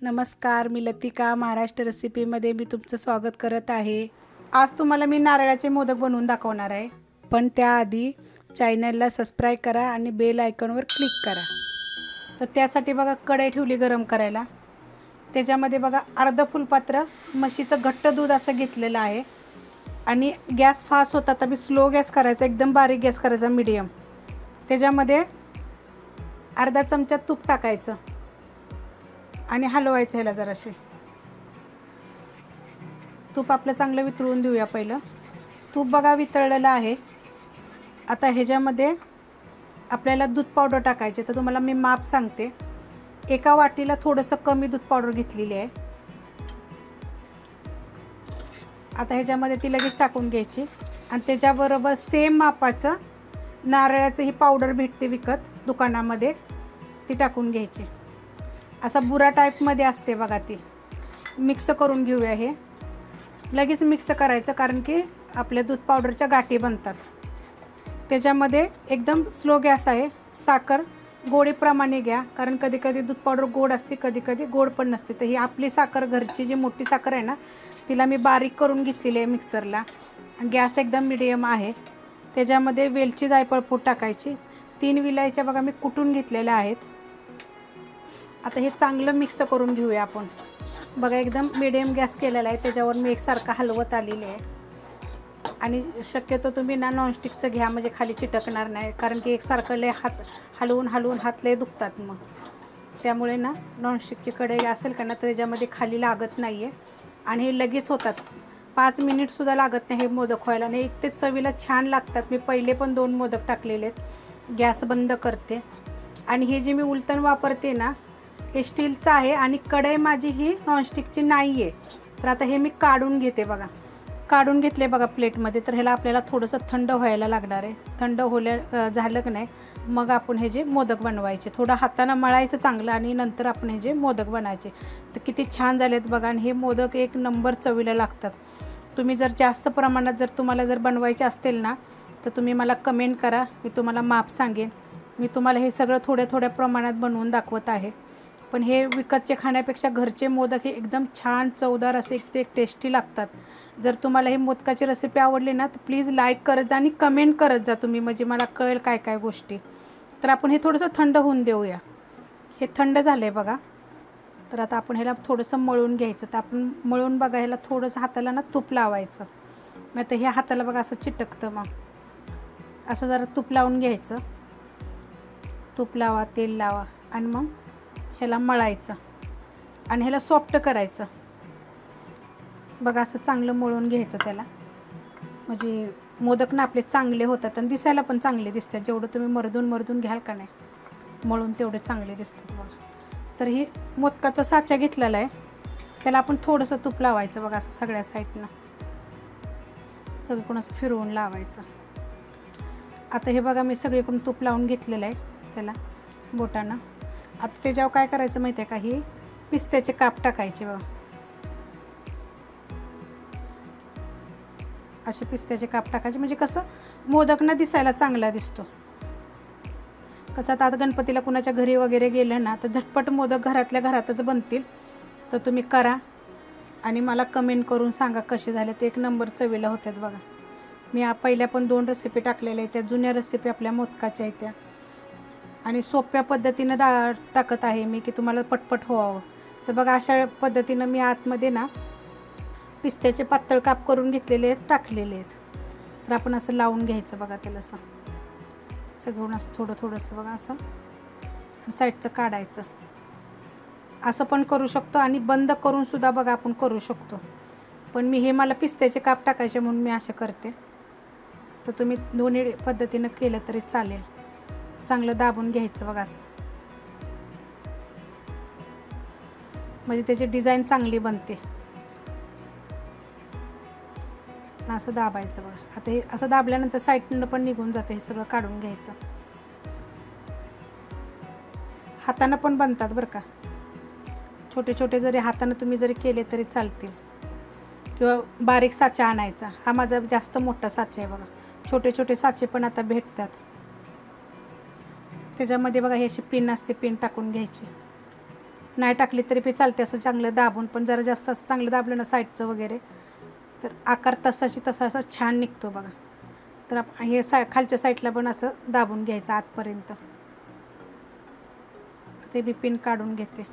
नमस्कार, मी लतिका महाराष्ट्र रेसिपीमध्ये मी तुमचं स्वागत करत आहे। आज तुम्हाला मी नारळाचे मोदक बनवून दाखवणार आहे, पण त्याआधी चॅनलला सबस्क्राइब करा आणि बेल आयकॉनवर क्लिक करा। तर त्यासाठी बघा कढई ठेवली गरम करायला। त्याच्यामध्ये बघा अर्धा फुलपात्र म्हशीचं घट्ट दूध असं घेतलेलं आहे आणि गॅस फास्ट होता तर मी स्लो गॅस करायचा, एकदम बारीक गॅस करायचा मीडियम। त्याच्यामध्ये अर्धा चमचा तूप टाकायचं आणि हलवायचं ह्याला जराशे। तूप आपलं चांगलं वितळून देऊया पहिलं। तूप बघा वितळलेलं आहे। आता ह्याच्यामध्ये आपल्याला दूध पावडर टाकायचे, तर तुम्हाला मी माप सांगते। एका वाटीला थोडंसं कमी दूध पावडर घेतलेली आहे। आता ह्याच्यामध्ये ती लगेच टाकून घ्यायची आणि त्याच्याबरोबर सेम मापाचं नारळाचं ही पावडर भेटते विकत दुकानामध्ये, ती टाकून घ्यायची। असा बुरा टाईपमध्ये असते बघा, ती मिक्स करून घेऊया। हे लगेच मिक्स करायचं कारण की आपल्या दूध पावडरच्या गाठी बनतात। त्याच्यामध्ये एकदम स्लो गॅस आहे। साखर गोडीप्रमाणे घ्या, कारण कधी कधी दूध पावडर गोड असते, कधी कधी गोड पण नसते। तर ही आपली साखर घरची जी मोठी साखर आहे ना, तिला मी बारीक करून घेतलेली आहे मिक्सरला। गॅस एकदम मीडियम आहे। त्याच्यामध्ये वेलची जायफळ पूड टाकायची। 3 विलायच्या बघा मी कुटून घेतलेल्या आहेत। आता हे चांगलं मिक्स करून घेऊया आपण। बघा एकदम मीडियम गॅस केलेला आहे, त्याच्यावर मी एकसारखं हलवत आलेली आहे। आणि शक्यतो तुम्ही ना नॉनस्टिकचं घ्या, म्हणजे खाली चिटकणार नाही, कारण की एकसारखं लय हात हलवून हलवून हात लय दुखतात मग। त्यामुळे ना नॉनस्टिकची कढई असेल का ना, तर त्याच्यामध्ये खाली लागत नाही आहे आणि हे लगेच होतात। 5 मिनिटसुद्धा लागत नाही हे मोदक व्हायला, आणि एक ते चवीला छान लागतात। मी पहिले पण 2 मोदक टाकलेले आहेत। गॅस बंद करते आणि हे जे मी उलटण वापरते ना, हे स्टीलचं आहे आणि कढई माझी ही नॉनस्टिकची नाही आहे। तर आता हे मी काढून घेते बघा, काढून घेतले बघा प्लेटमध्ये। तर ह्याला आपल्याला थोडंसं थंड व्हायला लागणार आहे। थंड झालं की नाही मग आपण हे जे मोदक बनवायचे, थोडं हातानं मळायचं चांगलं आणि नंतर आपण हे जे मोदक बनायचे। तर किती छान झालेत बघा, आणि हे मोदक एक नंबर चवीला लागतात। तुम्ही जर जास्त प्रमाणात जर तुम्हाला जर बनवायचे असतील ना, तर तुम्ही मला कमेंट करा, मी तुम्हाला माप सांगेन। मी तुम्हाला हे सगळं थोड्या थोड्या प्रमाणात बनवून दाखवत आहे। पण हे विकतचे खाण्यापेक्षा घरचे मोदक हे एकदम छान चवदार असे एक टेस्टी लागतात। जर तुम्हाला ही मोदकाची रेसिपी आवडली ना, तर प्लीज लाईक करत जा आणि कमेंट करत जा तुम्ही, म्हणजे मला कळेल काय काय गोष्टी। तर आपण हे थोडंसं थंड होऊन देऊया। हे थंड झालं आहे बघा। तर आता आपण ह्याला थोडंसं मळून घ्यायचं। तर आपण मळून बघा, ह्याला थोडंसं हाताला ना तूप लावायचं, नाही तर ह्या हाताला बघा असं चिटकतं। मग असं जरा तूप लावून घ्यायचं। तूप लावा, तेल लावा आणि मग ह्याला मळायचं आणि ह्याला सॉफ्ट करायचं बघा। असं चांगलं मळून घ्यायचं त्याला, म्हणजे मोदक ना आपले चांगले होतात आणि दिसायला पण चांगले दिसतात। जेवढं तुम्ही मर्दून घ्याल का नाही मळून, तेवढे चांगले दिसतात बघा। तर ही मोदकाचा साचा घेतलेला आहे, त्याला आपण थोडंसं तूप लावायचं बघा, असं सगळ्या साईडनं सगळीकडून असं फिरवून लावायचं। आता हे बघा मी सगळीकडून तूप लावून घेतलेलं आहे त्याला बोटानं। आता त्याच्यावर काय करायचं माहिती आहे का, ही पिस्त्याचे काप टाकायचे बघा। असे पिस्त्याचे काप टाकायचे, म्हणजे कसं मोदक ना दिसायला चांगला दिसतो। कसं आता गणपतीला कुणाच्या घरी वगैरे गेलं ना, तर झटपट मोदक घरातल्या घरातच बनतील। तर तुम्ही करा आणि मला कमेंट करून सांगा कसे झाले। ते एक नंबर चवीला होतात बघा। मी पहिल्या पण 2 रेसिपी टाकलेल्या आहेत, त्या जुन्या रेसिपी आपल्या मोदकाच्या आहेत त्या, आणि सोप्या पद्धतीनं टाकत आहे मी की तुम्हाला पटपट व्हावं। तर बघा अशा पद्धतीनं मी आतमध्ये ना पिस्त्याचे पातळ काप करून घेतलेले आहेत, टाकलेले आहेत। तर आपण असं लावून घ्यायचं बघा त्याला, असं सगळं असं थोडं थोडंसं बघा, असं साईडचं काढायचं। असं पण करू शकतो आणि बंद करून सुद्धा बघा आपण करू शकतो, पण मी हे मला पिस्त्याचे काप टाकायचे म्हणून मी असं करते। तर तुम्ही दोन्ही पद्धतीनं केलं तरी चालेल। चांगलं दाबून घ्यायचं बघा असं, म्हणजे त्याची डिझाईन चांगली बनते। असं दाबायचं बघा। आता हे असं दाबल्यानंतर साईडनं पण निघून जातं, हे सगळं काढून घ्यायचं। हातानं पण बनतात बरं का, छोटे छोटे जरी हातानं तुम्ही जरी केले तरी चालतील, किंवा बारीक साचा आणायचा। हा माझा जास्त मोठा साचा आहे बघा, छोटे छोटे साचे पण आता भेटतात। त्याच्यामध्ये बघा हे अशी पिन असते, पिन टाकून घ्यायची नाही टाकली तरी ते चालते असं चांगलं दाबून, पण जरा जास्त असं चांगलं दाबलं ना साईडचं वगैरे तर आकार तसा असा छान निघतो बघा. तर आपण हे खालच्या साईडला पण असं दाबून घ्यायचं आतपर्यंत. ते बी पिन काढून घेते.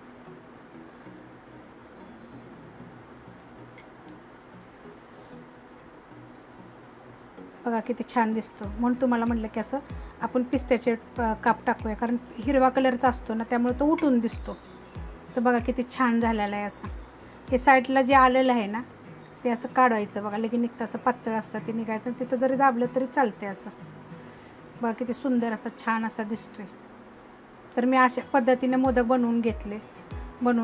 बघा किती छान दिसतो. म्हणून तुम्हाला म्हटलं की असं आपण पिस्त्याचे काप टाकूया, कारण हिरवा कलरचा असतो ना त्यामुळे तो उठून दिसतो. तर बघा किती छान झालेला आहे असा. हे साईडला जे आलेलं आहे ना ते असं काढायचं बघा, लगेच निघतं. असं पातळ असतं ते निघायचं, तिथं जरी दाबलं तरी चालते असं. बघा किती सुंदर असा छान असा दिसतोय. तर मी अशा पद्धतीने मोदक बनवून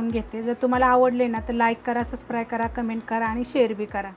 घेते. जर तुम्हाला आवडले ना तर लाईक करा, सबस्क्राईब करा, कमेंट करा आणि शेअर बी करा.